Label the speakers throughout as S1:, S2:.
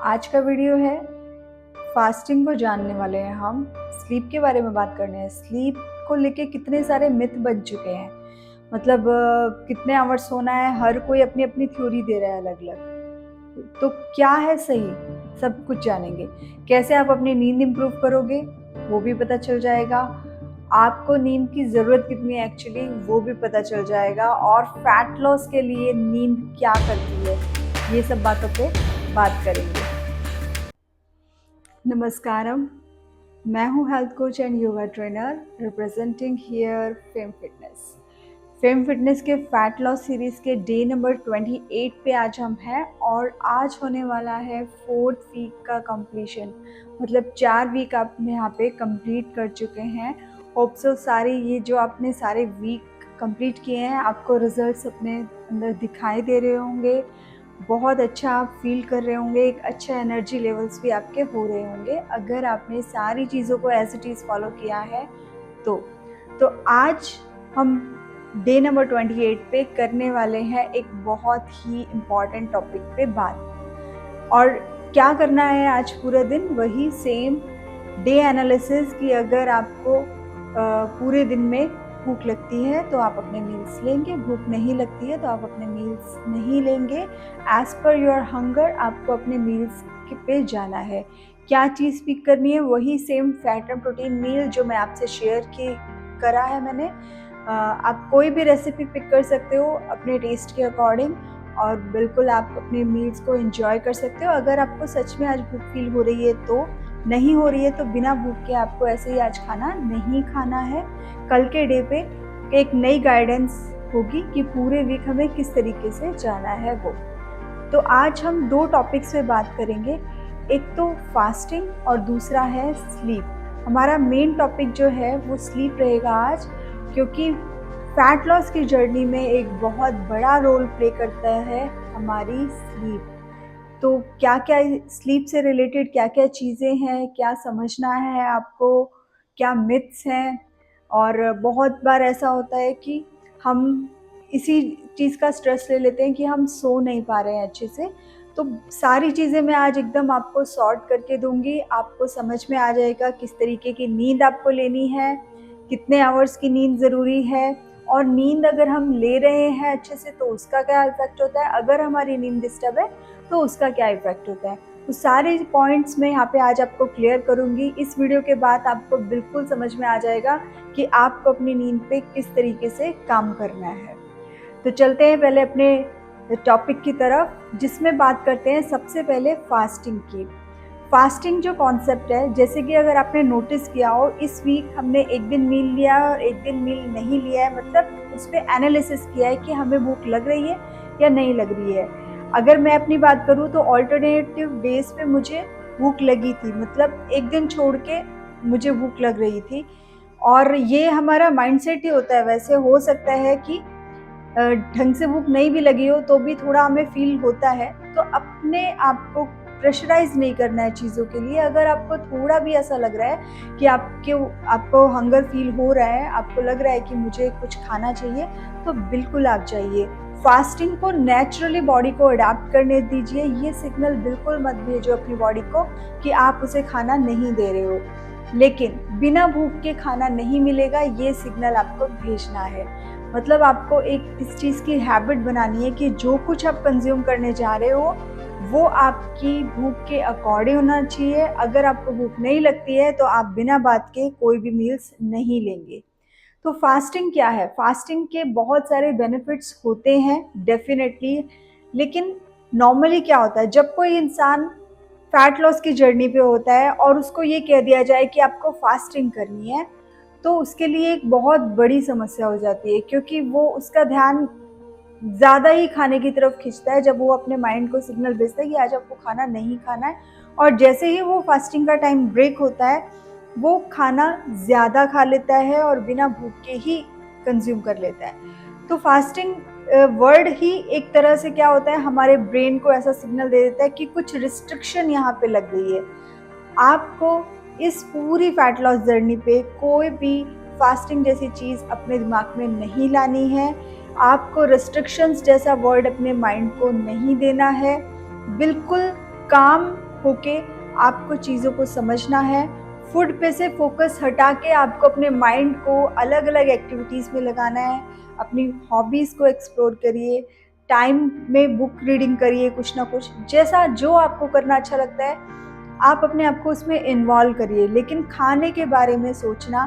S1: आज का वीडियो है फास्टिंग को जानने वाले हैं हम। स्लीप के बारे में बात करने हैं। स्लीप को लेके कितने सारे मिथ बन चुके हैं। मतलब कितने आवर्स सोना है, हर कोई अपनी अपनी थ्योरी दे रहा है अलग अलग। तो क्या है सही, सब कुछ जानेंगे। कैसे आप अपनी नींद इंप्रूव करोगे वो भी पता चल जाएगा। आपको नींद की ज़रूरत कितनी है एक्चुअली वो भी पता चल जाएगा। और फैट लॉस के लिए नींद क्या करती है, ये सब बातों पे बात करेंगे। नमस्कारम, मैं हूँ health coach and yoga trainer representing here fame fitness. Fame fitness के फैट लॉस सीरीज़ के डे नंबर 28 पे आज हम हैं और आज होने वाला है 4th वीक का कंप्लीशन। मतलब 4 वीक आपने यहाँ पे कंप्लीट कर चुके हैं। होप सो सारे ये जो आपने सारे वीक कंप्लीट किए हैं आपको रिजल्ट्स अपने अंदर दिखाई दे रहे होंगे। बहुत अच्छा आप फील कर रहे होंगे, एक अच्छा एनर्जी लेवल्स भी आपके हो रहे होंगे अगर आपने सारी चीज़ों को एज इट इज़ फॉलो किया है तो आज हम डे नंबर 28 पे करने वाले हैं एक बहुत ही इम्पॉर्टेंट टॉपिक पे बात। और क्या करना है आज पूरा दिन, वही सेम डे एनालिसिस कि अगर आपको पूरे दिन में भूख लगती है तो आप अपने मील्स लेंगे, भूख नहीं लगती है तो आप अपने मील्स नहीं लेंगे। एज पर योर हंगर आपको अपने मील्स पे जाना है। क्या चीज़ पिक करनी है, वही same fat and protein meal जो मैं आपसे शेयर करा है मैंने। आप कोई भी रेसिपी पिक कर सकते हो अपने टेस्ट के अकॉर्डिंग और बिल्कुल आप अपने मील्स को एंजॉय कर सकते हो। अगर आपको सच में आज भूख फील हो रही है तो, नहीं हो रही है तो बिना भूख के आपको ऐसे ही आज खाना नहीं खाना है। कल के डे पे एक नई गाइडेंस होगी कि पूरे वीक हमें किस तरीके से जाना है वो। तो आज हम 2 टॉपिक्स पे बात करेंगे, एक तो फास्टिंग और दूसरा है स्लीप। हमारा मेन टॉपिक जो है वो स्लीप रहेगा आज, क्योंकि फैट लॉस की जर्नी में एक बहुत बड़ा रोल प्ले करता है हमारी स्लीप। तो क्या क्या स्लीप से रिलेटेड क्या क्या चीज़ें हैं, क्या समझना है आपको, क्या मिथ्स हैं। और बहुत बार ऐसा होता है कि हम इसी चीज़ का स्ट्रेस ले लेते हैं कि हम सो नहीं पा रहे हैं अच्छे से। तो सारी चीज़ें मैं आज एकदम आपको सॉर्ट करके दूंगी, आपको समझ में आ जाएगा किस तरीके की नींद आपको लेनी है, कितने आवर्स की नींद ज़रूरी है, और नींद अगर हम ले रहे हैं अच्छे से तो उसका क्या इफेक्ट होता है, अगर हमारी नींद डिस्टर्ब है तो उसका क्या इफेक्ट होता है। तो सारे पॉइंट्स मैं यहाँ पे आज आपको क्लियर करूँगी। इस वीडियो के बाद आपको बिल्कुल समझ में आ जाएगा कि आपको अपनी नींद पे किस तरीके से काम करना है। तो चलते हैं पहले अपने टॉपिक की तरफ, जिसमें बात करते हैं सबसे पहले फास्टिंग की। फास्टिंग जो कॉन्सेप्ट है, जैसे कि अगर आपने नोटिस किया हो इस वीक हमने एक दिन मील लिया और एक दिन मील नहीं लिया है, मतलब उस पर एनालिसिस किया है कि हमें भूख लग रही है या नहीं लग रही है। अगर मैं अपनी बात करूँ तो ऑल्टरनेटिव डेज पे मुझे भूख लगी थी, मतलब एक दिन छोड़ के मुझे भूख लग रही थी। और ये हमारा माइंडसेट ही होता है। वैसे हो सकता है कि ढंग से भूख नहीं भी लगी हो तो भी थोड़ा हमें फील होता है। तो अपने आप को प्रेशराइज नहीं करना है चीज़ों के लिए। अगर आपको थोड़ा भी ऐसा लग रहा है कि आपको हंगर फील हो रहा है, आपको लग रहा है कि मुझे कुछ खाना चाहिए, तो बिल्कुल आप जाइए। फास्टिंग को नेचुरली बॉडी को अडाप्ट करने दीजिए। ये सिग्नल बिल्कुल मत भेजो अपनी बॉडी को कि आप उसे खाना नहीं दे रहे हो। लेकिन बिना भूख के खाना नहीं मिलेगा, ये सिग्नल आपको भेजना है। मतलब आपको एक इस चीज़ की हैबिट बनानी है कि जो कुछ आप कंज्यूम करने जा रहे हो वो आपकी भूख के अकॉर्डिंग होना चाहिए। अगर आपको भूख नहीं लगती है तो आप बिना बात के कोई भी मील्स नहीं लेंगे। तो फास्टिंग क्या है? फास्टिंग के बहुत सारे बेनिफिट्स होते हैं डेफिनेटली। लेकिन नॉर्मली क्या होता है, जब कोई इंसान फैट लॉस की जर्नी पे होता है और उसको ये कह दिया जाए कि आपको फास्टिंग करनी है, तो उसके लिए एक बहुत बड़ी समस्या हो जाती है, क्योंकि वो उसका ध्यान ज़्यादा ही खाने की तरफ खींचता है जब वो अपने माइंड को सिग्नल भेजता है कि आज आपको खाना नहीं खाना है। और जैसे ही वो फास्टिंग का टाइम ब्रेक होता है वो खाना ज़्यादा खा लेता है और बिना भूख के ही कंज्यूम कर लेता है। तो फास्टिंग वर्ड ही एक तरह से क्या होता है, हमारे ब्रेन को ऐसा सिग्नल दे देता है कि कुछ रिस्ट्रिक्शन यहाँ पे लग गई है। आपको इस पूरी फैट लॉस जर्नी पे कोई भी फास्टिंग जैसी चीज़ अपने दिमाग में नहीं लानी है। आपको रिस्ट्रिक्शंस जैसा वर्ड अपने माइंड को नहीं देना है। बिल्कुल काम होके आपको चीज़ों को समझना है। फूड पे से फोकस हटा के आपको अपने माइंड को अलग अलग एक्टिविटीज़ में लगाना है। अपनी हॉबीज़ को एक्सप्लोर करिए, टाइम में बुक रीडिंग करिए, कुछ ना कुछ जैसा जो आपको करना अच्छा लगता है आप अपने आप को उसमें इन्वॉल्व करिए, लेकिन खाने के बारे में सोचना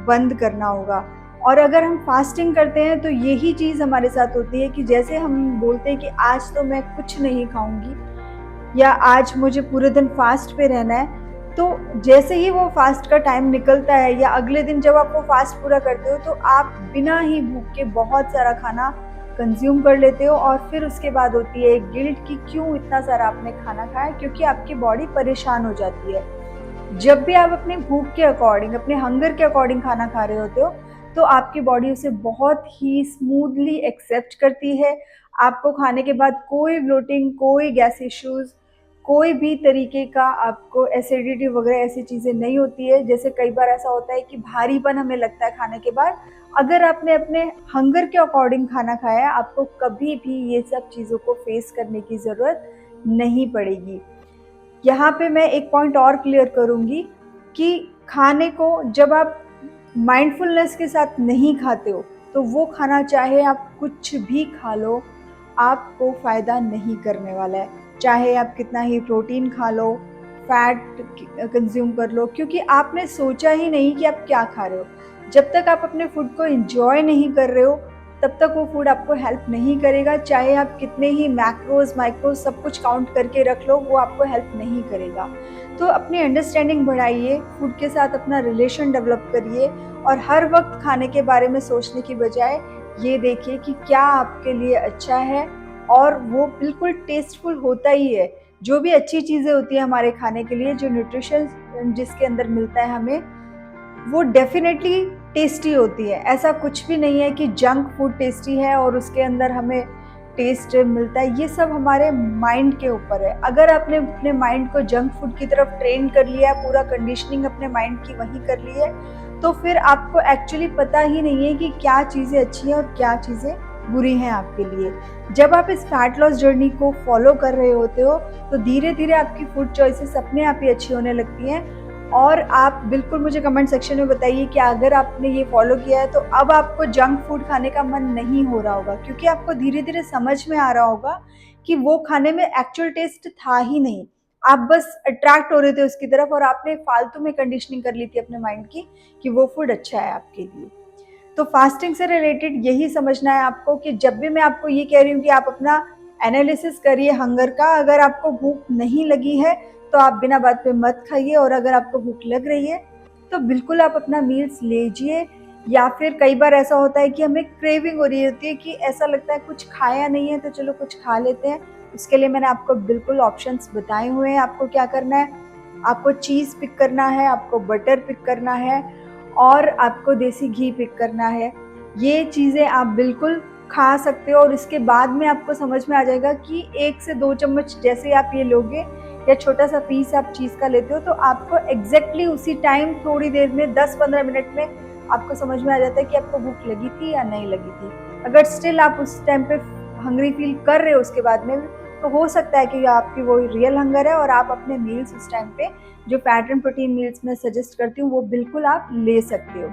S1: बंद करना होगा। और अगर हम फास्टिंग करते हैं तो यही चीज़ हमारे साथ होती है कि जैसे हम बोलते हैं कि आज तो मैं कुछ नहीं खाऊंगी या आज मुझे पूरे दिन फास्ट पे रहना है, तो जैसे ही वो फास्ट का टाइम निकलता है या अगले दिन जब आप वो फास्ट पूरा करते हो तो आप बिना ही भूख के बहुत सारा खाना कंज्यूम कर लेते हो और फिर उसके बाद होती है एक गिल्ट कि क्यों इतना सारा आपने खाना खाया, क्योंकि आपकी बॉडी परेशान हो जाती है। जब भी आप अपनी भूख के अकॉर्डिंग, अपने हंगर के अकॉर्डिंग खाना खा रहे होते हो तो आपकी बॉडी उसे बहुत ही स्मूथली एक्सेप्ट करती है। आपको खाने के बाद कोई ब्लोटिंग, कोई गैस इश्यूज, कोई भी तरीके का आपको एसिडिटी वगैरह ऐसी चीज़ें नहीं होती है। जैसे कई बार ऐसा होता है कि भारीपन हमें लगता है खाने के बाद, अगर आपने अपने हंगर के अकॉर्डिंग खाना खाया है आपको कभी भी ये सब चीज़ों को फेस करने की ज़रूरत नहीं पड़ेगी। यहाँ पे मैं एक पॉइंट और क्लियर करूँगी कि खाने को जब आप माइंडफुलनेस के साथ नहीं खाते हो तो वो खाना चाहे आप कुछ भी खा लो आपको फ़ायदा नहीं करने वाला है। चाहे आप कितना ही प्रोटीन खा लो, फैट कंज्यूम कर लो, क्योंकि आपने सोचा ही नहीं कि आप क्या खा रहे हो। जब तक आप अपने फूड को एंजॉय नहीं कर रहे हो तब तक वो फूड आपको हेल्प नहीं करेगा। चाहे आप कितने ही मैक्रोज माइक्रोज सब कुछ काउंट करके रख लो वो आपको हेल्प नहीं करेगा। तो अपनी अंडरस्टैंडिंग बढ़ाइए, फूड के साथ अपना रिलेशन डेवलप करिए और हर वक्त खाने के बारे में सोचने की बजाय ये देखिए कि क्या आपके लिए अच्छा है, और वो बिल्कुल टेस्टफुल होता ही है। जो भी अच्छी चीज़ें होती है हमारे खाने के लिए, जो न्यूट्रिशन जिसके अंदर मिलता है हमें, वो डेफ़िनेटली टेस्टी होती है। ऐसा कुछ भी नहीं है कि जंक फूड टेस्टी है और उसके अंदर हमें टेस्ट मिलता है। ये सब हमारे माइंड के ऊपर है। अगर आपने अपने माइंड को जंक फूड की तरफ ट्रेन कर लिया है, पूरा कंडीशनिंग अपने माइंड की वहीं कर ली है, तो फिर आपको एक्चुअली पता ही नहीं है कि क्या चीज़ें अच्छी हैं और क्या चीज़ें बुरी हैं आपके लिए। जब आप इस फैट लॉस जर्नी को फॉलो कर रहे होते हो, तो धीरे-धीरे आपकी फूड चॉइसेस अपने आप ही अच्छी होने लगती हैं। और आप बिल्कुल मुझे कमेंट सेक्शन में बताइए कि अगर आपने ये फॉलो किया है तो अब आपको जंक फूड खाने का मन नहीं हो रहा होगा, क्योंकि आपको धीरे धीरे समझ में आ रहा होगा कि वो खाने में एक्चुअल टेस्ट था ही नहीं। आप बस अट्रैक्ट हो रहे थे उसकी तरफ और आपने फालतू में कंडीशनिंग कर ली थी अपने माइंड की कि वो फूड अच्छा है आपके लिए। तो फास्टिंग से रिलेटेड यही समझना है आपको कि जब भी मैं आपको ये कह रही हूँ कि आप अपना एनालिसिस करिए हंगर का। अगर आपको भूख नहीं लगी है तो आप बिना बात पे मत खाइए, और अगर आपको भूख लग रही है तो बिल्कुल आप अपना मील्स लीजिए। या फिर कई बार ऐसा होता है कि हमें क्रेविंग हो रही होती है कि ऐसा लगता है कुछ खाया नहीं है तो चलो कुछ खा लेते हैं। उसके लिए मैंने आपको बिल्कुल ऑप्शंस बताए हुए हैं। आपको क्या करना है, आपको चीज़ पिक करना है, आपको बटर पिक करना है और आपको देसी घी पिक करना है। ये चीज़ें आप बिल्कुल खा सकते हो और इसके बाद में आपको समझ में आ जाएगा कि 1 से 2 चम्मच जैसे आप ये लोगे या छोटा-सा पीस आप चीज़ का लेते हो तो आपको एग्ज़ैक्टली उसी टाइम थोड़ी देर में 10-15 मिनट में आपको समझ में आ जाता है कि आपको भूख लगी थी या नहीं लगी थी। अगर स्टिल आप उस टाइम पे हंग्री फ़ील कर रहे हो उसके बाद में, तो हो सकता है कि आपकी वो रियल हंगर है और आप अपने मील्स उस टाइम पे जो फैट एंड प्रोटीन मील्स मैं सजेस्ट करती हूँ वो बिल्कुल आप ले सकते हो।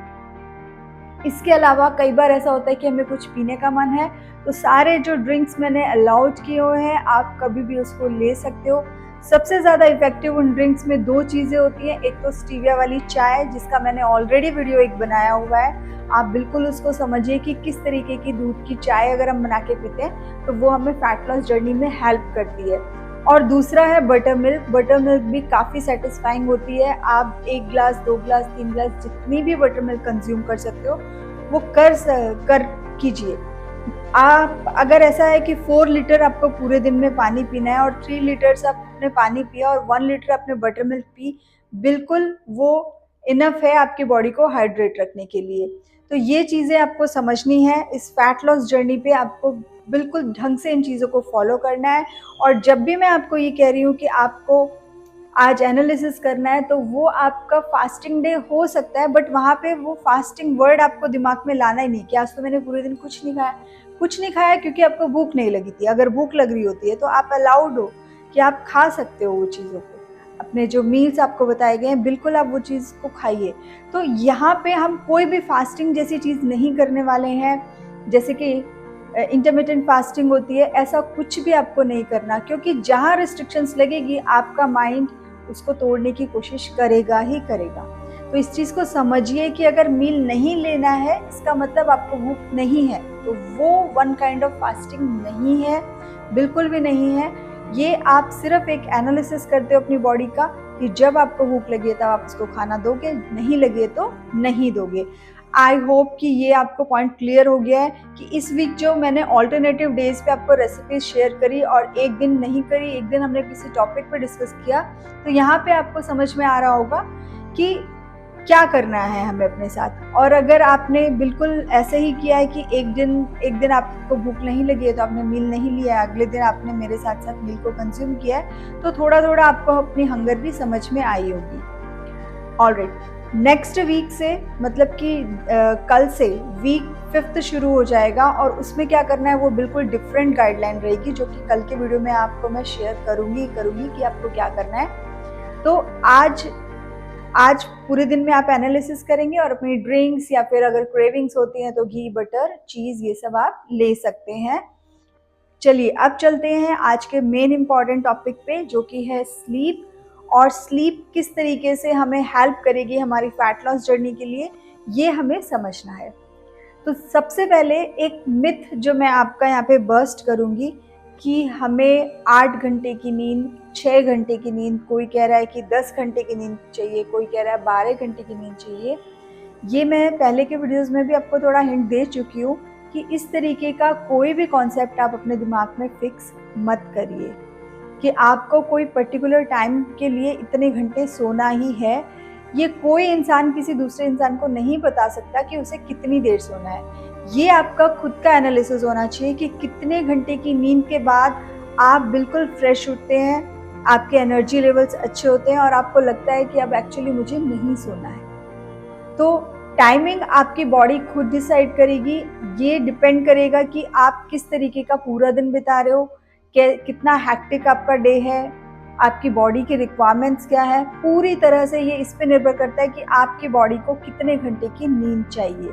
S1: इसके अलावा कई बार ऐसा होता है कि हमें कुछ पीने का मन है, तो सारे जो ड्रिंक्स मैंने अलाउड किए हुए हैं आप कभी भी उसको ले सकते हो। सबसे ज़्यादा इफ़ेक्टिव उन ड्रिंक्स में 2 चीज़ें होती हैं, एक तो स्टीविया वाली चाय जिसका मैंने ऑलरेडी वीडियो एक बनाया हुआ है। आप बिल्कुल उसको समझिए कि किस तरीके की दूध की चाय अगर हम बना के पीते हैं तो वो हमें फैट लॉस जर्नी में हेल्प करती है। और दूसरा है बटर मिल्क। बटर मिल्क भी काफ़ी सैटिस्फाइंग होती है। आप 1 ग्लास, 2 ग्लास, 3 ग्लास जितनी भी बटर मिल्क कंज़्यूम कर सकते हो वो कर कीजिए। आप अगर ऐसा है कि 4 लीटर आपको पूरे दिन में पानी पीना है और 3 लीटर्स आपने पानी पिया और 1 लीटर आपने बटर मिल्क पी, बिल्कुल वो इनफ है आपकी बॉडी को हाइड्रेट रखने के लिए। तो ये चीज़ें आपको समझनी है। इस फैट लॉस जर्नी पे आपको बिल्कुल ढंग से इन चीज़ों को फॉलो करना है। और जब भी मैं आपको ये कह रही हूँ कि आपको आज एनालिसिस करना है तो वो आपका फास्टिंग डे हो सकता है, बट वहाँ पे वो फास्टिंग वर्ड आपको दिमाग में लाना ही नहीं कि आज तो मैंने पूरे दिन कुछ नहीं खाया। कुछ नहीं खाया क्योंकि आपको भूख नहीं लगी थी। अगर भूख लग रही होती है तो आप अलाउड हो कि आप खा सकते हो वो चीज़ों को। अपने जो मील्स आपको बताए गए हैं बिल्कुल आप वो चीज़ को खाइए। तो यहाँ पे हम कोई भी फास्टिंग जैसी चीज़ नहीं करने वाले हैं, जैसे कि इंटरमिटेंट फास्टिंग होती है, ऐसा कुछ भी आपको नहीं करना, क्योंकि जहाँ रिस्ट्रिक्शंस लगेगी आपका माइंड उसको तोड़ने की कोशिश करेगा ही करेगा। तो इस चीज़ को समझिए कि अगर मील नहीं लेना है इसका मतलब आपको भूख नहीं है, तो वो वन काइंड ऑफ फास्टिंग नहीं है, बिल्कुल भी नहीं है। ये आप सिर्फ एक एनालिसिस करते हो अपनी बॉडी का कि जब आपको भूख लगी तब आप उसको खाना दोगे, नहीं लगे तो नहीं दोगे। आई होप कि ये आपको पॉइंट क्लियर हो गया है कि इस वीक जो मैंने ऑल्टरनेटिव डेज पे आपको रेसिपीज शेयर करी और एक दिन नहीं करी, एक दिन हमने किसी टॉपिक पे डिस्कस किया, तो यहाँ पे आपको समझ में आ रहा होगा कि क्या करना है हमें अपने साथ। और अगर आपने बिल्कुल ऐसे ही किया है कि एक दिन आपको भूख नहीं लगी है तो आपने मील नहीं लिया है, अगले दिन आपने मेरे साथ साथ मील को कंज्यूम किया है, तो थोड़ा थोड़ा आपको अपनी हंगर भी समझ में आई होगी। ऑलराइट, नेक्स्ट वीक से मतलब कि कल से वीक 5th शुरू हो जाएगा और उसमें क्या करना है वो बिल्कुल डिफरेंट गाइडलाइन रहेगी, जो कि कल के वीडियो में आपको मैं शेयर करूंगी कि आपको क्या करना है। तो आज पूरे दिन में आप एनालिसिस करेंगे और अपनी ड्रिंक्स या फिर अगर क्रेविंग्स होती हैं तो घी, बटर, चीज़ ये सब आप ले सकते हैं। चलिए अब चलते हैं आज के मेन इम्पॉर्टेंट टॉपिक पे, जो कि है स्लीप, और स्लीप किस तरीके से हमें हेल्प करेगी हमारी फैट लॉस जर्नी के लिए, ये हमें समझना है। तो सबसे पहले एक मिथ जो मैं आपका यहाँ पे बर्स्ट करूँगी कि हमें 8 घंटे की नींद, 6 घंटे की नींद, कोई कह रहा है कि 10 घंटे की नींद चाहिए, कोई कह रहा है 12 घंटे की नींद चाहिए। ये मैं पहले के वीडियोस में भी आपको थोड़ा हिंट दे चुकी हूँ कि इस तरीके का कोई भी कॉन्सेप्ट आप अपने दिमाग में फिक्स मत करिए कि आपको कोई पर्टिकुलर टाइम के लिए इतने घंटे सोना ही है। ये कोई इंसान किसी दूसरे इंसान को नहीं बता सकता कि उसे कितनी देर सोना है। ये आपका खुद का एनालिसिस होना चाहिए कि कितने घंटे की नींद के बाद आप बिल्कुल फ्रेश उठते हैं, आपके एनर्जी लेवल्स अच्छे होते हैं और आपको लगता है कि अब एक्चुअली मुझे नहीं सोना है। तो टाइमिंग आपकी बॉडी खुद डिसाइड करेगी। ये डिपेंड करेगा कि आप किस तरीके का पूरा दिन बिता रहे हो, कितना हैक्टिक आपका डे है, आपकी बॉडी की रिक्वायरमेंट्स क्या है। पूरी तरह से ये इस पे निर्भर करता है कि आपकी बॉडी को कितने घंटे की नींद चाहिए।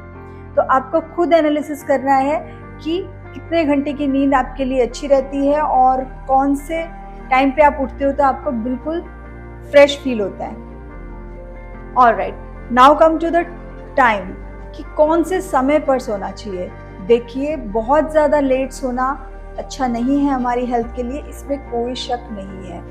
S1: तो आपको खुद एनालिसिस करना है कि कितने घंटे की नींद आपके लिए अच्छी रहती है और कौन से टाइम पे आप उठते हो तो आपको बिल्कुल फ्रेश फील होता है। Alright, now come to the time कि कौन से समय पर सोना चाहिए। देखिए, बहुत ज़्यादा लेट सोना अच्छा नहीं है हमारी हेल्थ के लिए, इसमें कोई शक नहीं है।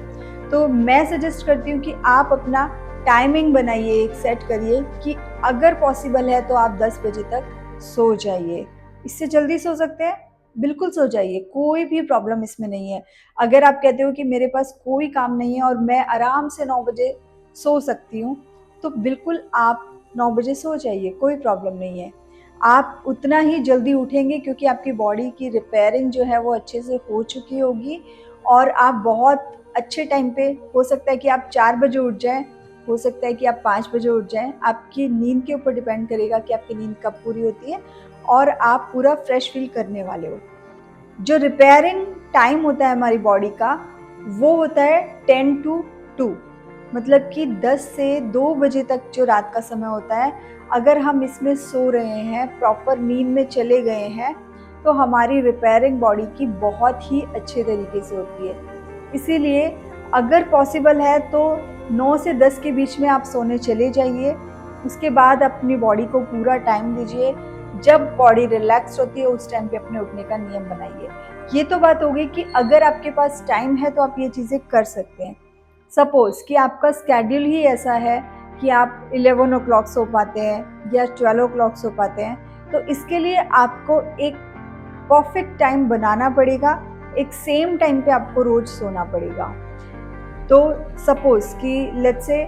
S1: तो मैं सजेस्ट करती हूँ कि आप अपना टाइमिंग बनाइए, एक सेट करिए कि अगर पॉसिबल है तो आप 10 बजे तक सो जाइए। इससे जल्दी सो सकते हैं, बिल्कुल सो जाइए, कोई भी प्रॉब्लम इसमें नहीं है। अगर आप कहते हो कि मेरे पास कोई काम नहीं है और मैं आराम से 9 बजे सो सकती हूँ, तो बिल्कुल आप 9 बजे सो जाइए, कोई प्रॉब्लम नहीं है। आप उतना ही जल्दी उठेंगे क्योंकि आपकी बॉडी की रिपेयरिंग जो है वो अच्छे से हो चुकी होगी और आप बहुत अच्छे टाइम पे, हो सकता है कि आप 4 बजे उठ जाएं, हो सकता है कि आप 5 बजे उठ जाएं। आपकी नींद के ऊपर डिपेंड करेगा कि आपकी नींद कब पूरी होती है और आप पूरा फ्रेश फील करने वाले हो। जो रिपेयरिंग टाइम होता है हमारी बॉडी का, वो होता है 10 to 2, मतलब कि 10 से 2 बजे तक जो रात का समय होता है। अगर हम इसमें सो रहे हैं, प्रॉपर नींद में चले गए हैं, तो हमारी रिपेयरिंग बॉडी की बहुत ही अच्छे तरीके से होती है। इसीलिए अगर पॉसिबल है तो 9 से 10 के बीच में आप सोने चले जाइए। उसके बाद अपनी बॉडी को पूरा टाइम दीजिए। जब बॉडी रिलैक्स होती है उस टाइम पे अपने उठने का नियम बनाइए। ये तो बात हो गई कि अगर आपके पास टाइम है तो आप ये चीज़ें कर सकते हैं। सपोज कि आपका स्केड्यूल ही ऐसा है कि आप 11 ओ क्लॉक सो पाते हैं या 12 ओ क्लॉक सो पाते हैं, तो इसके लिए आपको एक परफेक्ट टाइम बनाना पड़ेगा, एक सेम टाइम पे आपको रोज सोना पड़ेगा। तो सपोज कि लेट्स से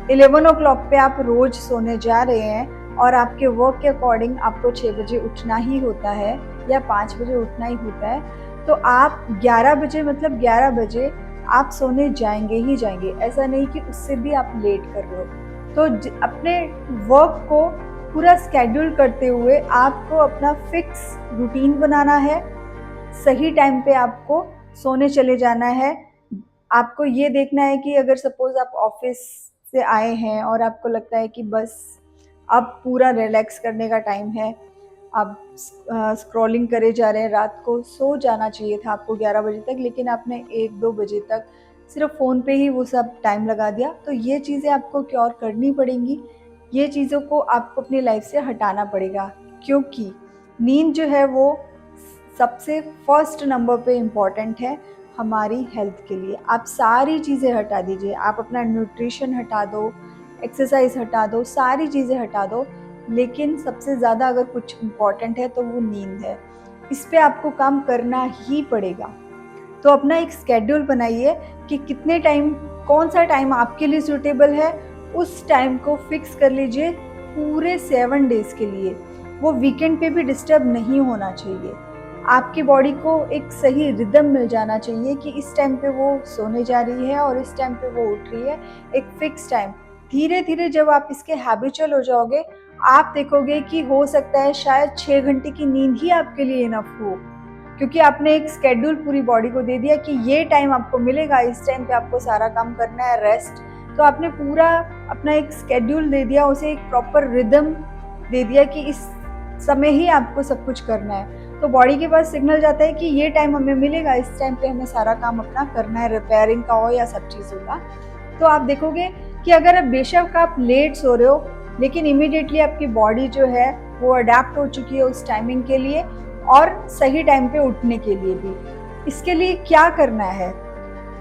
S1: 11 ओ क्लॉक पे आप रोज सोने जा रहे हैं और आपके वर्क के अकॉर्डिंग आपको 6 बजे उठना ही होता है या 5 बजे उठना ही होता है, तो आप 11 बजे, मतलब 11 बजे आप सोने जाएंगे ही जाएंगे। ऐसा नहीं कि उससे भी आप लेट कर रहे हो। तो अपने वर्क को पूरा स्केड्यूल करते हुए आपको अपना फिक्स रूटीन बनाना है। सही टाइम पे आपको सोने चले जाना है। आपको ये देखना है कि अगर सपोज़ आप ऑफ़िस से आए हैं और आपको लगता है कि बस अब पूरा रिलैक्स करने का टाइम है, आप स्क्रॉलिंग करे जा रहे हैं, रात को सो जाना चाहिए था आपको 11 बजे तक, लेकिन आपने 1-2 बजे तक सिर्फ़ फ़ोन पे ही वो सब टाइम लगा दिया, तो ये चीज़ें आपको क्योर करनी पड़ेंगी। ये चीज़ों को आपको अपनी लाइफ़ से हटाना पड़ेगा, क्योंकि नींद जो है वो सबसे फर्स्ट नंबर पे इम्पॉर्टेंट है हमारी हेल्थ के लिए। आप सारी चीज़ें हटा दीजिए, आप अपना न्यूट्रिशन हटा दो, एक्सरसाइज़ हटा दो, सारी चीज़ें हटा दो, लेकिन सबसे ज़्यादा अगर कुछ इम्पॉर्टेंट है तो वो नींद है। इस पे आपको काम करना ही पड़ेगा। तो अपना एक शेड्यूल बनाइए कि कितने टाइम, कौन-सा टाइम आपके लिए सूटेबल है, उस टाइम को फिक्स कर लीजिए पूरे 7 डेज़ के लिए। वो वीकेंड पे भी डिस्टर्ब नहीं होना चाहिए। आपकी बॉडी को एक सही रिदम मिल जाना चाहिए कि इस टाइम पे वो सोने जा रही है और इस टाइम पे वो उठ रही है, एक फिक्स टाइम। धीरे-धीरे जब आप इसके हैबिचुअल हो जाओगे, आप देखोगे कि हो सकता है शायद 6 घंटे की नींद ही आपके लिए इनफ हो। क्योंकि आपने एक शेड्यूल पूरी बॉडी को दे दिया कि ये टाइम आपको मिलेगा, इस टाइम पे आपको सारा काम करना है, रेस्ट। तो आपने पूरा अपना एक शेड्यूल दे दिया, उसे एक प्रॉपर रिदम दे दिया कि इस समय ही आपको सब कुछ करना है। तो बॉडी के पास सिग्नल जाता है कि ये टाइम हमें मिलेगा, इस टाइम पे हमें सारा काम अपना करना है, रिपेयरिंग का हो या सब चीज़ों का। तो आप देखोगे कि अगर अब बेशक आप लेट सो रहे हो, लेकिन इमीडिएटली आपकी बॉडी जो है वो अडैप्ट हो चुकी है उस टाइमिंग के लिए और सही टाइम पे उठने के लिए भी। इसके लिए क्या करना है?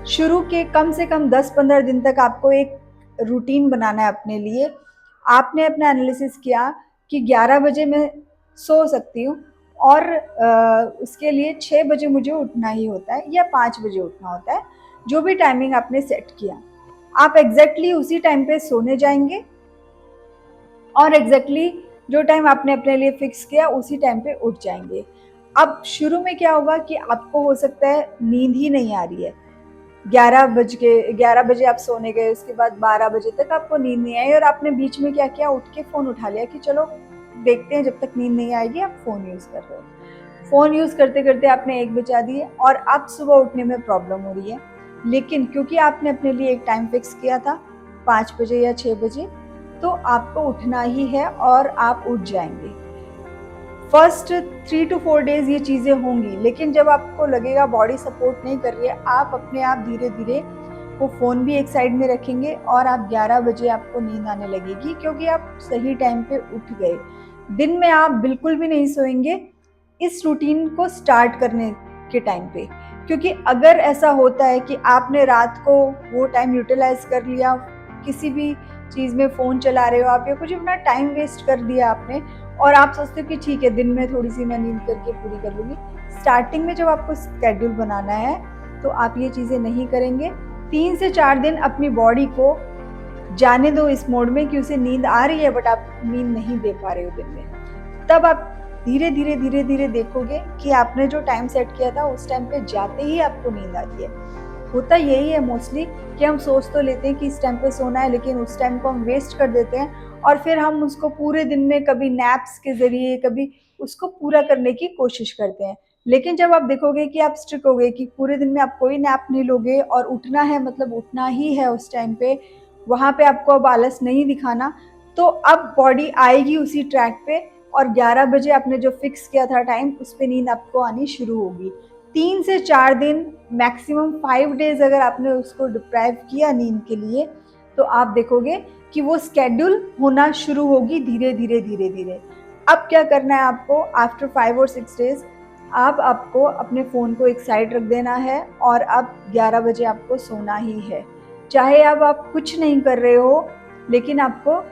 S1: शुरू के कम से कम 10-15 दिन तक आपको एक रूटीन बनाना है अपने लिए। आपने अपना एनालिसिस किया कि 11 बजे मैं सो सकती हूँ और उसके लिए 6 बजे मुझे उठना ही होता है या 5 बजे उठना होता है, जो भी टाइमिंग आपने सेट किया। आप एग्ज़ैक्टली उसी टाइम पे सोने जाएँगे और एग्जैक्टली जो टाइम आपने अपने लिए फिक्स किया उसी टाइम पे उठ जाएंगे। अब शुरू में क्या होगा कि आपको हो सकता है नींद ही नहीं आ रही है, 11 बजे आप सोने गए, उसके बाद 12 बजे तक आपको नींद नहीं आई और आपने बीच में क्या किया, उठ के फ़ोन उठा लिया कि चलो देखते हैं, जब तक नींद नहीं आएगी आप फ़ोन यूज़ कर रहे हो। फ़ोन यूज़ करते करते आपने 1 बजा दिए और अब सुबह उठने में प्रॉब्लम हो रही है। लेकिन क्योंकि आपने अपने लिए एक टाइम फिक्स किया था 5 बजे या 6 बजे, तो आपको उठना ही है और आप उठ जाएंगे। फर्स्ट 3 टू 4 डेज ये चीज़ें होंगी, लेकिन जब आपको लगेगा बॉडी सपोर्ट नहीं कर रही है, आप अपने आप धीरे धीरे वो फ़ोन भी एक साइड में रखेंगे और आप 11 बजे आपको नींद आने लगेगी, क्योंकि आप सही टाइम पे उठ गए। दिन में आप बिल्कुल भी नहीं सोएंगे इस रूटीन को स्टार्ट करने के टाइम पे, क्योंकि अगर ऐसा होता है कि आपने रात को वो टाइम यूटिलाइज कर लिया, किसी भी चीज़ में फ़ोन चला रहे हो आप या कुछ अपना टाइम वेस्ट कर दिया आपने और आप सोचते हो कि ठीक है दिन में थोड़ी सी मैं नींद करके पूरी कर लूँगी। स्टार्टिंग में जब आपको शेड्यूल बनाना है तो आप ये चीज़ें नहीं करेंगे। 3 से 4 दिन अपनी बॉडी को जाने दो इस मोड में कि उसे नींद आ रही है बट आप नींद नहीं दे पा रहे हो दिन में। तब आप धीरे-धीरे देखोगे कि आपने जो टाइम सेट किया था उस टाइम पे जाते ही आपको नींद आती है। होता यही है मोस्टली कि हम सोच तो लेते हैं कि इस टाइम पे सोना है, लेकिन उस टाइम को हम वेस्ट कर देते हैं और फिर हम उसको पूरे दिन में कभी नैप्स के ज़रिए कभी उसको पूरा करने की कोशिश करते हैं। लेकिन जब आप देखोगे कि आप स्ट्रिक्ट हो गए कि पूरे दिन में आप कोई नैप नहीं लोगे और उठना है मतलब उठना ही है उस टाइम पे, वहाँ पे आपको अब आलस नहीं दिखाना, तो अब बॉडी आएगी उसी ट्रैक पे और 11 बजे आपने जो फिक्स किया था टाइम उस पे नींद आपको आनी शुरू होगी। 3 से 4 दिन, मैक्सिमम 5 डेज़ अगर आपने उसको डिप्राइव किया नींद के लिए, तो आप देखोगे कि वो शेड्यूल होना शुरू होगी धीरे-धीरे। अब क्या करना है आपको, आफ्टर 5 और 6 डेज़ आपको अपने फ़ोन को एक साइड रख देना है और अब 11 बजे आपको सोना ही है। चाहे अब आप कुछ नहीं कर रहे हो, लेकिन आपको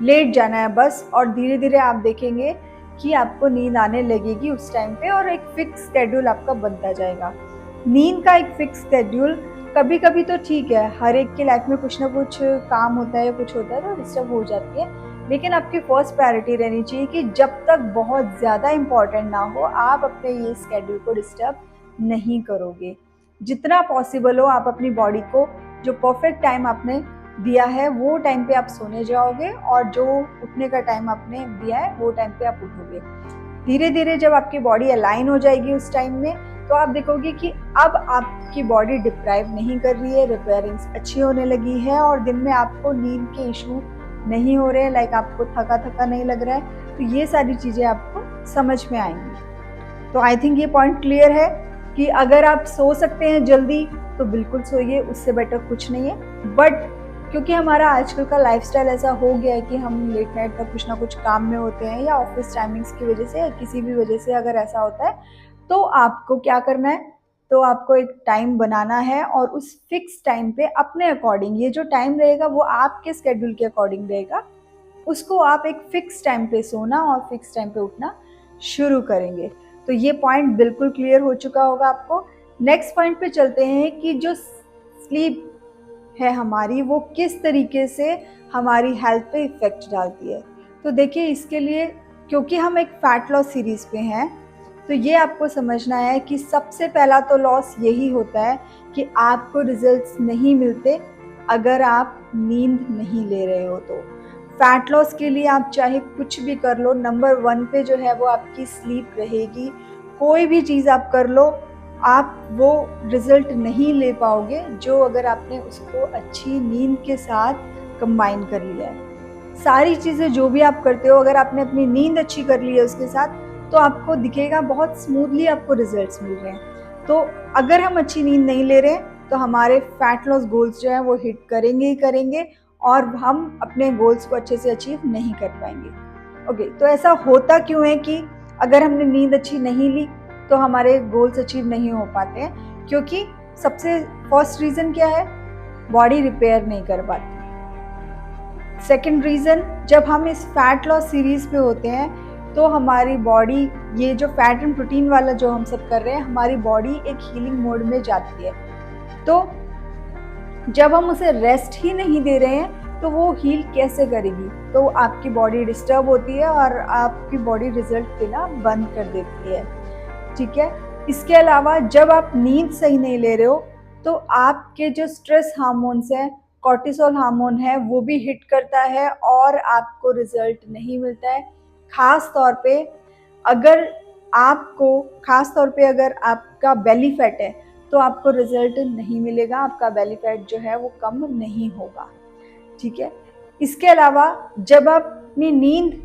S1: लेट जाना है बस और धीरे-धीरे आप देखेंगे कि आपको नींद आने लगेगी उस टाइम पे और एक फिक्स शेड्यूल आपका बनता जाएगा। नींद का एक फिक्स शेड्यूल कभी-कभी तो ठीक है, हर एक की लाइफ में कुछ ना कुछ काम होता है या कुछ होता है तो डिस्टर्ब हो जाती है। लेकिन आपकी फर्स्ट प्रायोरिटी रहनी चाहिए कि जब तक बहुत ज़्यादा इम्पोर्टेंट ना हो, आप अपने ये शेड्यूल को डिस्टर्ब नहीं करोगे। जितना पॉसिबल हो आप अपनी बॉडी को जो परफेक्ट टाइम आपने दिया है वो टाइम पे आप सोने जाओगे और जो उठने का टाइम आपने दिया है वो टाइम पे आप उठोगे। धीरे-धीरे जब आपकी बॉडी अलाइन हो जाएगी उस टाइम में, तो तो आप देखोगे कि अब आपकी बॉडी डिप्राइव नहीं कर रही है, रिपेयरिंग्स अच्छी होने लगी है और दिन में आपको नींद के इशू नहीं हो रहे हैं, लाइक आपको थका थका नहीं लग रहा है। तो ये सारी चीज़ें आपको समझ में आएंगी। तो आई थिंक ये पॉइंट क्लियर है कि अगर आप सो सकते हैं जल्दी तो बिल्कुल सोइए, उससे बेटर कुछ नहीं है। बट क्योंकि हमारा आजकल का लाइफस्टाइल ऐसा हो गया है कि हम लेट नाइट तक कुछ ना कुछ काम में होते हैं या ऑफिस टाइमिंग्स की वजह से या किसी भी वजह से अगर ऐसा होता है, तो आपको क्या करना है, तो आपको एक टाइम बनाना है और उस फिक्स टाइम पे अपने अकॉर्डिंग, ये जो टाइम रहेगा वो आपके स्केड्यूल के अकॉर्डिंग रहेगा, उसको आप एक फिक्स टाइम पे सोना और फिक्स टाइम पे उठना शुरू करेंगे। तो ये पॉइंट बिल्कुल क्लियर हो चुका होगा आपको। नेक्स्ट पॉइंट पे चलते हैं कि जो स्लीप है हमारी, वो किस तरीके से हमारी हेल्थ पे इफेक्ट डालती है। तो देखिए, इसके लिए क्योंकि हम एक फैट लॉस सीरीज पे हैं, तो ये आपको समझना है कि सबसे पहला तो लॉस यही होता है कि आपको रिजल्ट्स नहीं मिलते अगर आप नींद नहीं ले रहे हो। तो फैट लॉस के लिए आप चाहे कुछ भी कर लो, नंबर 1 पे जो है वो आपकी स्लीप रहेगी। कोई भी चीज़ आप कर लो, आप वो रिजल्ट नहीं ले पाओगे जो अगर आपने उसको अच्छी नींद के साथ कंबाइन कर लिया है। सारी चीज़ें जो भी आप करते हो, अगर आपने अपनी नींद अच्छी कर ली है उसके साथ, तो आपको दिखेगा बहुत स्मूथली आपको रिजल्ट्स मिल रहे हैं। तो अगर हम अच्छी नींद नहीं ले रहे हैं तो हमारे फैट लॉस गोल्स जो है वो हिट करेंगे ही करेंगे और हम अपने गोल्स को अच्छे से अचीव नहीं कर पाएंगे। ओके, तो ऐसा होता क्यों है कि अगर हमने नींद अच्छी नहीं ली तो हमारे गोल्स अचीव नहीं हो पाते हैं? क्योंकि सबसे फर्स्ट रीज़न क्या है, बॉडी रिपेयर नहीं कर पाती। सेकेंड रीज़न, जब हम इस फैट लॉस सीरीज़ पे होते हैं तो हमारी बॉडी, ये जो फैट एंड प्रोटीन वाला जो हम सब कर रहे हैं, हमारी बॉडी एक हीलिंग मोड में जाती है। तो जब हम उसे रेस्ट ही नहीं दे रहे हैं तो वो हील कैसे करेगी? तो आपकी बॉडी डिस्टर्ब होती है और आपकी बॉडी रिजल्ट देना बंद कर देती है। ठीक है, इसके अलावा जब आप नींद सही नहीं ले रहे हो तो आपके जो स्ट्रेस हार्मोन्स हैं, कॉर्टिसोल हार्मोन है, वो भी हिट करता है और आपको रिजल्ट नहीं मिलता है। खास तौर पे अगर अगर आपका बेली फैट है तो आपको रिजल्ट नहीं मिलेगा, आपका बेली फैट जो है वो कम नहीं होगा। ठीक है, इसके अलावा जब आप अपनी नींद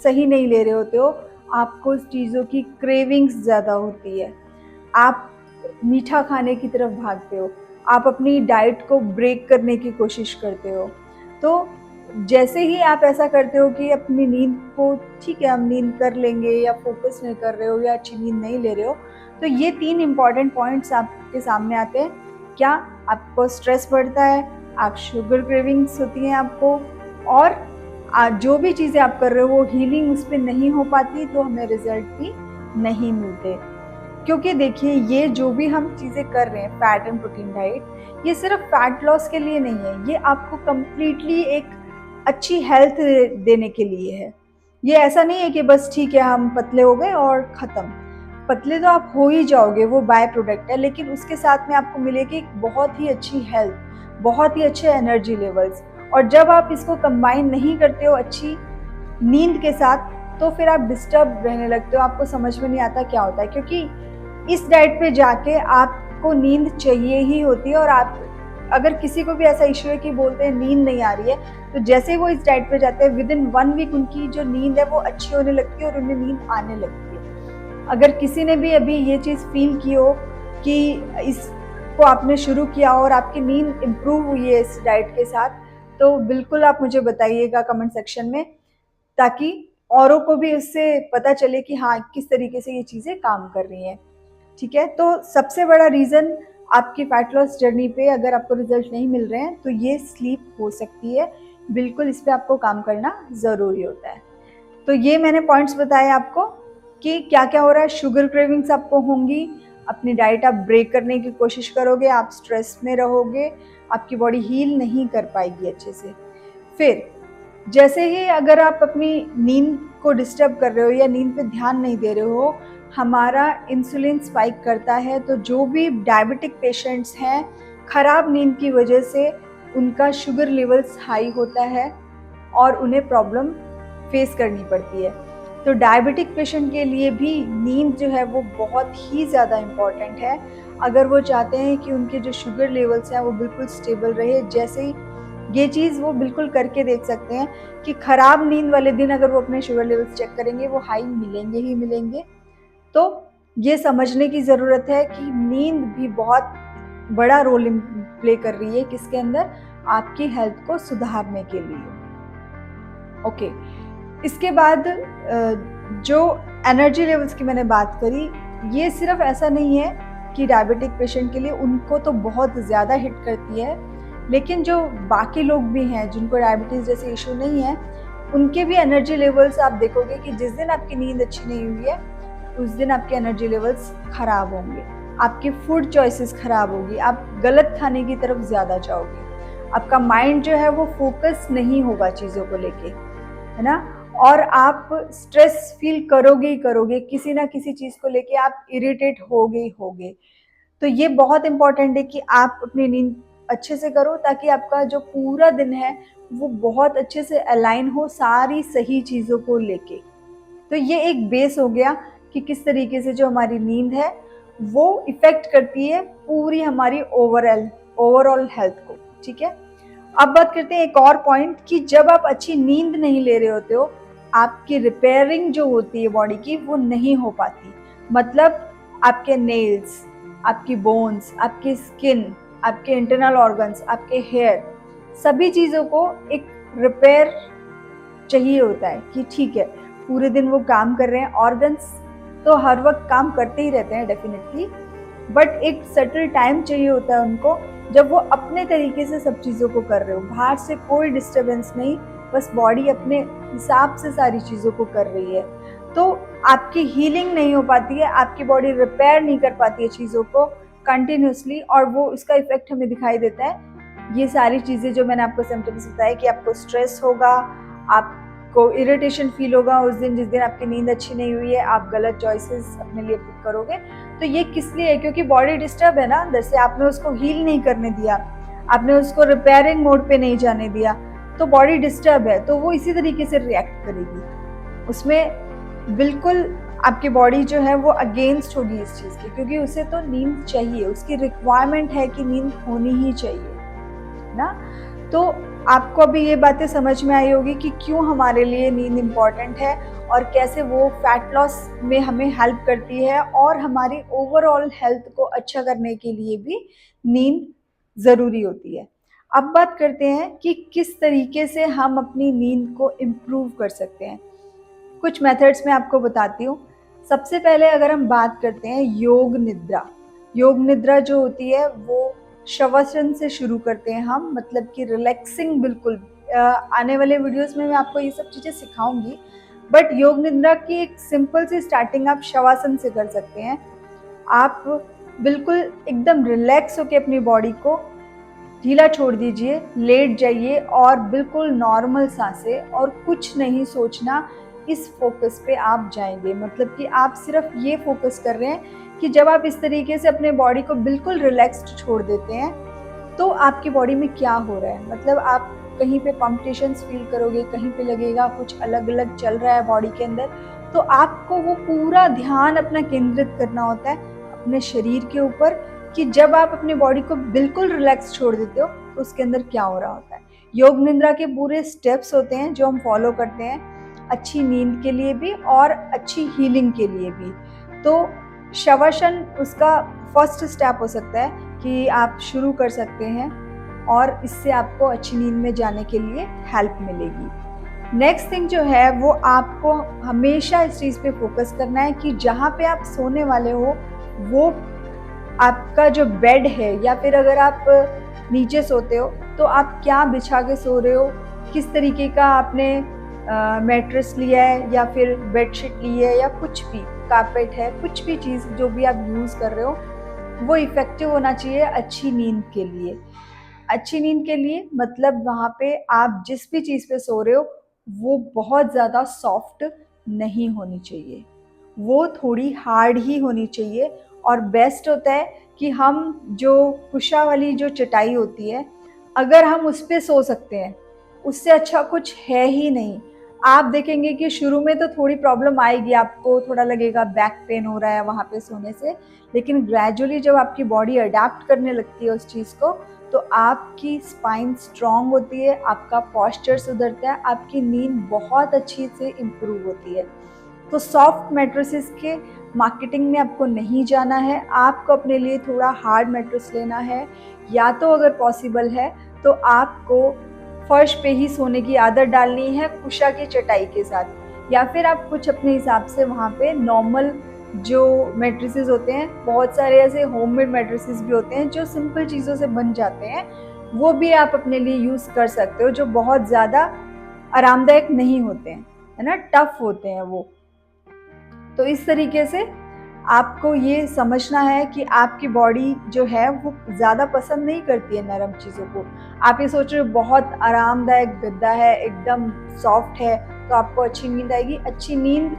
S1: सही नहीं ले रहे होते हो, आपको चीज़ों की क्रेविंग्स ज़्यादा होती है, आप मीठा खाने की तरफ भागते हो, आप अपनी डाइट को ब्रेक करने की कोशिश करते हो। तो जैसे ही आप ऐसा करते हो कि अपनी नींद को, ठीक है हम नींद कर लेंगे, या फोकस नहीं कर रहे हो या अच्छी नींद नहीं ले रहे हो, तो ये 3 इम्पॉर्टेंट पॉइंट्स आपके सामने आते हैं। क्या आपको स्ट्रेस बढ़ता है, आप शुगर क्रेविंग्स होती हैं आपको, और जो भी चीज़ें आप कर रहे हो वो हीलिंग उस पर नहीं हो पाती, तो हमें रिजल्ट भी नहीं मिलते। क्योंकि देखिए, ये जो भी हम चीज़ें कर रहे हैं, फैट एंड प्रोटीन डाइट, ये सिर्फ फैट लॉस के लिए नहीं है, ये आपको कम्प्लीटली एक अच्छी हेल्थ देने के लिए है। ये ऐसा नहीं है कि बस ठीक है हम पतले हो गए और ख़त्म। पतले तो आप हो ही जाओगे, वो बाय प्रोडक्ट है, लेकिन उसके साथ में आपको मिलेगी एक बहुत ही अच्छी हेल्थ, बहुत ही अच्छे एनर्जी लेवल्स। और जब आप इसको कंबाइन नहीं करते हो अच्छी नींद के साथ, तो फिर आप डिस्टर्ब रहने लगते हो, आपको समझ में नहीं आता क्या होता है। क्योंकि इस डाइट पे जाके आपको नींद चाहिए ही होती है, और आप अगर किसी को भी ऐसा इशू है कि बोलते हैं नींद नहीं आ रही है, तो जैसे ही वो इस डाइट पे जाते हैं, विद इन 1 वीक उनकी जो नींद है वो अच्छी होने लगती है और उन्हें नींद आने लगती है। अगर किसी ने भी अभी ये चीज़ फील की हो कि इसको आपने शुरू किया और आपकी नींद इम्प्रूव हुई है इस डाइट के साथ, तो बिल्कुल आप मुझे बताइएगा कमेंट सेक्शन में, ताकि औरों को भी इससे पता चले कि हाँ किस तरीके से ये चीज़ें काम कर रही हैं। ठीक है, तो सबसे बड़ा रीज़न आपकी फैट लॉस जर्नी पे अगर आपको रिजल्ट नहीं मिल रहे हैं तो ये स्लीप हो सकती है। बिल्कुल इस पे आपको काम करना ज़रूरी होता है। तो ये मैंने पॉइंट्स बताए आपको कि क्या क्या हो रहा है। शुगर क्रेविंग्स आपको होंगी, अपनी डाइट आप ब्रेक करने की कोशिश करोगे, आप स्ट्रेस में रहोगे, आपकी बॉडी हील नहीं कर पाएगी अच्छे से। फिर जैसे ही अगर आप अपनी नींद को डिस्टर्ब कर रहे हो या नींद पे ध्यान नहीं दे रहे हो, हमारा इंसुलिन स्पाइक करता है। तो जो भी डायबिटिक पेशेंट्स हैं, खराब नींद की वजह से उनका शुगर लेवल्स हाई होता है और उन्हें प्रॉब्लम फेस करनी पड़ती है। तो डायबिटिक पेशेंट के लिए भी नींद जो है वो बहुत ही ज़्यादा इम्पॉर्टेंट है। अगर वो चाहते हैं कि उनके जो शुगर लेवल्स हैं वो बिल्कुल स्टेबल रहे, जैसे ही ये चीज़ वो बिल्कुल करके देख सकते हैं कि ख़राब नींद वाले दिन अगर वो अपने शुगर लेवल्स चेक करेंगे वो हाई मिलेंगे ही मिलेंगे। तो ये समझने की ज़रूरत है कि नींद भी बहुत बड़ा रोल प्ले कर रही है किसके अंदर, आपकी हेल्थ को सुधारने के लिए। ओके, इसके बाद जो एनर्जी लेवल्स की मैंने बात करी, ये सिर्फ ऐसा नहीं है कि डायबिटिक पेशेंट के लिए उनको तो बहुत ज़्यादा हिट करती है, लेकिन जो बाकी लोग भी हैं जिनको डायबिटीज़ जैसे इशू नहीं है, उनके भी एनर्जी लेवल्स आप देखोगे कि जिस दिन आपकी नींद अच्छी नहीं हुई है, उस दिन आपके एनर्जी लेवल्स खराब होंगे, आपकी फूड चॉइसेस खराब होगी, आप गलत खाने की तरफ ज़्यादा जाओगे, आपका माइंड जो है वो फोकस नहीं होगा चीज़ों को लेके, है ना? और आप स्ट्रेस फील करोगे ही करोगे, किसी ना किसी चीज़ को लेके आप इरिटेट होगे ही होगे। तो ये बहुत इम्पोर्टेंट है कि आप अपनी नींद अच्छे से करो ताकि आपका जो पूरा दिन है वो बहुत अच्छे से अलाइन हो सारी सही चीज़ों को लेके। तो ये एक बेस हो गया कि किस तरीके से जो हमारी नींद है वो इफ़ेक्ट करती है पूरी हमारी ओवरऑल हेल्थ को, ठीक है? अब बात करते हैं एक और पॉइंट कि जब आप अच्छी नींद नहीं ले रहे होते हो, आपकी रिपेयरिंग जो होती है बॉडी की वो नहीं हो पाती। मतलब आपके नेल्स, आपकी बोन्स, आपकी स्किन, आपके इंटरनल ऑर्गन्स, आपके हेयर, सभी चीज़ों को एक रिपेयर चाहिए होता है कि ठीक है, पूरे दिन वो काम कर रहे हैं, ऑर्गन्स तो हर वक्त काम करते ही रहते हैं डेफिनेटली, बट एक सर्टेन टाइम चाहिए होता है उनको जब वो अपने तरीके से सब चीज़ों को कर रहे हो, बाहर से कोई डिस्टर्बेंस नहीं, बस बॉडी अपने हिसाब से सारी चीज़ों को कर रही है। तो आपकी हीलिंग नहीं हो पाती है, आपकी बॉडी रिपेयर नहीं कर पाती है चीज़ों को कंटिन्यूसली, और वो इसका इफेक्ट हमें दिखाई देता है। ये सारी चीज़ें जो मैंने आपको सिम्टम्स बताए कि आपको स्ट्रेस होगा, आपको इरिटेशन फील होगा उस दिन जिस दिन आपकी नींद अच्छी नहीं हुई है, आप गलत चॉइसेस अपने लिए पिक करोगे। तो ये किस लिए है? क्योंकि बॉडी डिस्टर्ब है ना अंदर से, आपने उसको हील नहीं करने दिया, आपने उसको रिपेयरिंग मोड पे नहीं जाने दिया, तो बॉडी डिस्टर्ब है, तो वो इसी तरीके से रिएक्ट करेगी। उसमें बिल्कुल आपकी बॉडी जो है वो अगेंस्ट होगी इस चीज़ के, क्योंकि उसे तो नींद चाहिए, उसकी रिक्वायरमेंट है कि नींद होनी ही चाहिए ना। तो आपको अभी ये बातें समझ में आई होगी कि क्यों हमारे लिए नींद इम्पॉर्टेंट है और कैसे वो फैट लॉस में हमें हेल्प करती है, और हमारी ओवरऑल हेल्थ को अच्छा करने के लिए भी नींद ज़रूरी होती है। अब बात करते हैं कि किस तरीके से हम अपनी नींद को इम्प्रूव कर सकते हैं। कुछ मेथड्स मैं आपको बताती हूँ। सबसे पहले अगर हम बात करते हैं योग निद्रा जो होती है वो शवासन से शुरू करते हैं हम, मतलब कि रिलैक्सिंग बिल्कुल। आने वाले वीडियोस में मैं आपको ये सब चीज़ें सिखाऊंगी, बट योग निद्रा की एक सिंपल सी स्टार्टिंग आप शवासन से कर सकते हैं। आप बिल्कुल एकदम रिलैक्स होकर अपनी बॉडी को ढीला छोड़ दीजिए, लेट जाइए और बिल्कुल नॉर्मल सांसें, और कुछ नहीं सोचना, इस फोकस पे आप जाएंगे। मतलब कि आप सिर्फ ये फोकस कर रहे हैं कि जब आप इस तरीके से अपने बॉडी को बिल्कुल रिलैक्स्ड छोड़ देते हैं तो आपकी बॉडी में क्या हो रहा है। मतलब आप कहीं पे पम्पटेशंस फील करोगे, कहीं पे लगेगा कुछ अलग अलग चल रहा है बॉडी के अंदर, तो आपको वो पूरा ध्यान अपना केंद्रित करना होता है अपने शरीर के ऊपर कि जब आप अपनी बॉडी को बिल्कुल रिलैक्स छोड़ देते हो तो उसके अंदर क्या हो रहा होता है। योग निद्रा के पूरे स्टेप्स होते हैं जो हम फॉलो करते हैं अच्छी नींद के लिए भी और अच्छी हीलिंग के लिए भी। तो शवासन उसका फर्स्ट स्टेप हो सकता है कि आप शुरू कर सकते हैं, और इससे आपको अच्छी नींद में जाने के लिए हेल्प मिलेगी। नेक्स्ट थिंग जो है वो आपको हमेशा इस चीज़ पे फोकस करना है कि जहाँ पे आप सोने वाले हो वो आपका जो बेड है, या फिर अगर आप नीचे सोते हो तो आप क्या बिछा के सो रहे हो, किस तरीके का आपने मैट्रेस लिया है या फिर बेडशीट ली है या कुछ भी कारपेट है, कुछ भी चीज़ जो भी आप यूज़ कर रहे हो वो इफ़ेक्टिव होना चाहिए अच्छी नींद के लिए। अच्छी नींद के लिए मतलब वहाँ पे आप जिस भी चीज़ पे सो रहे हो वो बहुत ज़्यादा सॉफ्ट नहीं होनी चाहिए, वो थोड़ी हार्ड ही होनी चाहिए। और बेस्ट होता है कि हम जो कुशा वाली जो चटाई होती है, अगर हम उस पे सो सकते हैं, उससे अच्छा कुछ है ही नहीं। आप देखेंगे कि शुरू में तो थोड़ी प्रॉब्लम आएगी, आपको थोड़ा लगेगा बैक पेन हो रहा है वहाँ पे सोने से, लेकिन ग्रेजुअली जब आपकी बॉडी अडैप्ट करने लगती है उस चीज़ को, तो आपकी स्पाइन स्ट्रांग होती है, आपका पॉस्चर सुधरता है, आपकी नींद बहुत अच्छी से इम्प्रूव होती है। तो सॉफ्ट मैट्रेसेस के मार्केटिंग में आपको नहीं जाना है, आपको अपने लिए थोड़ा हार्ड मैट्रेस लेना है, या तो अगर पॉसिबल है तो आपको फर्श पे ही सोने की आदत डालनी है कुशा की चटाई के साथ, या फिर आप कुछ अपने हिसाब से वहाँ पे नॉर्मल जो मैट्रेसेस होते हैं, बहुत सारे ऐसे होममेड मैट्रेसेस भी होते हैं जो सिंपल चीज़ों से बन जाते हैं, वो भी आप अपने लिए यूज़ कर सकते हो, जो बहुत ज़्यादा आरामदायक नहीं होते हैं, है ना, टफ होते हैं वो। तो इस तरीके से आपको ये समझना है कि आपकी बॉडी जो है वो ज़्यादा पसंद नहीं करती है नरम चीज़ों को। आप ये सोच रहे हो बहुत आरामदायक गद्दा है, एकदम सॉफ्ट है, तो आपको अच्छी नींद आएगी। अच्छी नींद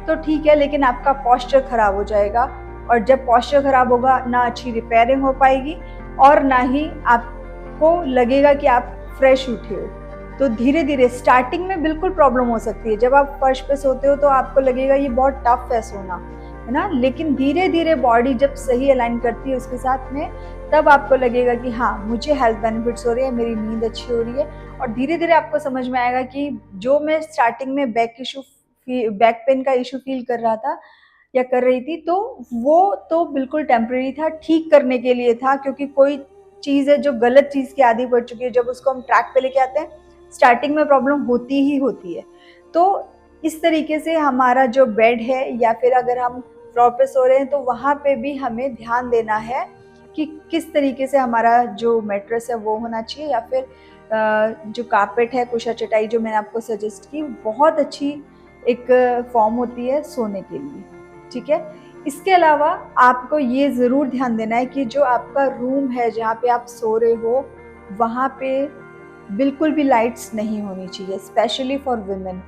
S1: तो ठीक है, लेकिन आपका पोस्चर खराब हो जाएगा, और जब पोस्चर खराब होगा ना अच्छी रिपेयरिंग हो पाएगी और ना ही आपको लगेगा कि आप फ्रेश उठे हो। तो धीरे-धीरे स्टार्टिंग में बिल्कुल प्रॉब्लम हो सकती है। जब आप फर्श पे सोते हो तो आपको लगेगा ये बहुत टफ है सोना, है ना? लेकिन धीरे-धीरे बॉडी जब सही अलाइन करती है उसके साथ में, तब आपको लगेगा कि हाँ, मुझे हेल्थ बेनिफिट्स हो रही है, मेरी नींद अच्छी हो रही है, और धीरे-धीरे आपको समझ में आएगा कि जो मैं स्टार्टिंग में बैक पेन का इश्यू फ़ील कर रहा था या कर रही थी, तो वो तो बिल्कुल टेम्परेरी था, ठीक करने के लिए था, क्योंकि कोई चीज़ है जो गलत चीज़ की आदी पड़ चुकी है, जब उसको हम ट्रैक पे लेके आते हैं, स्टार्टिंग में प्रॉब्लम होती ही होती है। तो इस तरीके से हमारा जो बेड है, या फिर अगर हम फ्लोर पे सो रहे हैं, तो वहाँ पे भी हमें ध्यान देना है कि किस तरीके से हमारा जो मैट्रेस है वो होना चाहिए, या फिर जो कारपेट है, कुशा चटाई जो मैंने आपको सजेस्ट की, बहुत अच्छी एक फॉर्म होती है सोने के लिए, ठीक है? इसके अलावा आपको ये ज़रूर ध्यान देना है कि जो आपका रूम है जहाँ पे आप सो रहे हो, वहाँ पे बिल्कुल भी लाइट्स नहीं होनी चाहिए, स्पेशली फॉर वुमेन।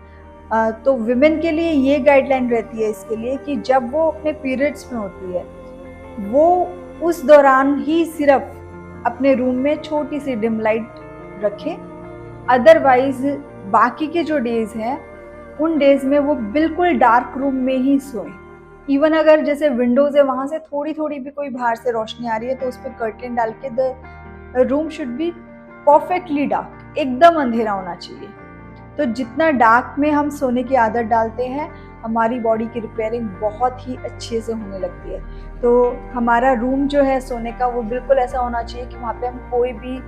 S1: तो वुमेन के लिए ये गाइडलाइन रहती है इसके लिए कि जब वो अपने पीरियड्स में होती है, वो उस दौरान ही सिर्फ अपने रूम में छोटी सी डिम लाइट रखें, अदरवाइज बाकी के जो डेज हैं उन डेज में वो बिल्कुल डार्क रूम में ही सोएं। इवन अगर जैसे विंडोज है वहां से थोड़ी थोड़ी भी कोई बाहर से रोशनी आ रही है तो उस पर कर्टेन डाल के the room should be perfectly dark, एकदम अंधेरा होना चाहिए। तो जितना डार्क में हम सोने की आदत डालते हैं, हमारी बॉडी की रिपेयरिंग बहुत ही अच्छे से होने लगती है। तो हमारा रूम जो है सोने का, वो बिल्कुल ऐसा होना चाहिए कि वहाँ पे हम कोई भी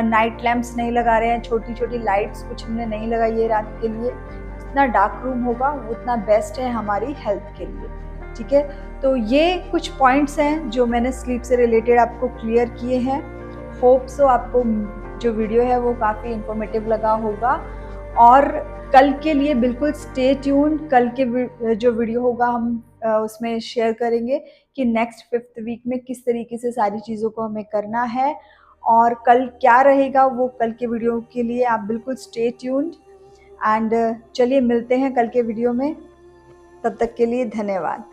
S1: नाइट लैंप्स नहीं लगा रहे हैं, छोटी छोटी लाइट्स कुछ हमने नहीं लगाई है रात के लिए। जितना डार्क रूम होगा उतना बेस्ट है हमारी हेल्थ के लिए, ठीक है? तो ये कुछ पॉइंट्स हैं जो मैंने स्लीप से रिलेटेड आपको क्लियर किए हैं। होप सो आपको जो वीडियो है वो काफ़ी इन्फॉर्मेटिव लगा होगा, और कल के लिए बिल्कुल स्टे ट्यून्ड। कल के जो वीडियो होगा हम उसमें शेयर करेंगे कि नेक्स्ट 5th वीक में किस तरीके से सारी चीज़ों को हमें करना है, और कल क्या रहेगा वो कल के वीडियो के लिए आप बिल्कुल स्टे ट्यून्ड। एंड चलिए मिलते हैं कल के वीडियो में, तब तक के लिए धन्यवाद।